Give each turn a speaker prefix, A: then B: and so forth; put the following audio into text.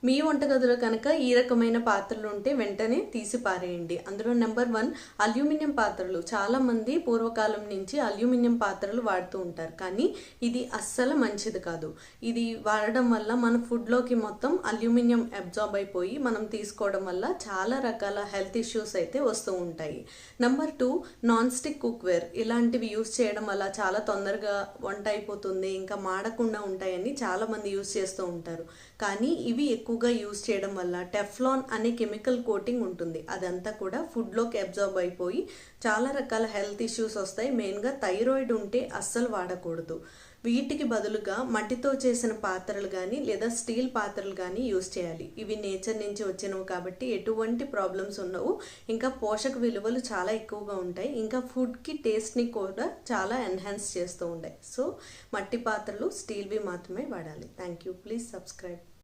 A: మీ వంటగదిలో కనుక ఈ రకమైన పాత్రలు ఉంటే వెంటనే తీసి పారేయండి. అందులో నెంబర్ 1 అల్యూమినియం పాత్రలు. చాలామంది పూర్వకాలం నుంచి అల్యూమినియం పాత్రలు వాడుతూ ఉంటారు, కానీ ఇది అస్సలు మంచిది కాదు. ఇది వాడడం వల్ల మన ఫుడ్లోకి మొత్తం అల్యూమినియం అబ్జార్బ్ అయిపోయి మనం తీసుకోవడం వల్ల చాలా రకాల హెల్త్ ఇష్యూస్ అయితే వస్తూ ఉంటాయి. Number 2 non stick cookware. ఇలాంటివి యూస్ చేయడం వల్ల చాలా తొందరగా వంట అయిపోతుంది, ఇంకా మాడకుండా ఉంటాయని చాలామంది యూస్ చేస్తూ ఉంటారు. కానీ ఇవి ఎక్కువగా యూజ్ చేయడం వల్ల టెఫ్లాన్ అనే కెమికల్ కోటింగ్ ఉంటుంది. అదంతా కూడా ఫుడ్లోకి అబ్జార్బ్ అయిపోయి చాలా రకాల హెల్త్ ఇష్యూస్ వస్తాయి. మెయిన్గా థైరాయిడ్ ఉంటే అస్సలు వాడకూడదు. వీటికి బదులుగా మట్టితో చేసిన పాత్రలు కానీ లేదా స్టీల్ పాత్రలు కానీ యూజ్ చేయాలి. ఇవి నేచర్ నుంచి వచ్చినవి కాబట్టి ఎటువంటి ప్రాబ్లమ్స్ ఉండవు. ఇంకా పోషక విలువలు చాలా ఎక్కువగా ఉంటాయి. ఇంకా ఫుడ్కి టేస్ట్ని కూడా చాలా ఎన్హాన్స్ చేస్తూ ఉంటాయి. సో మట్టి పాత్రలు స్టీల్వి మాత్రమే వాడాలి. Thank you. Please subscribe.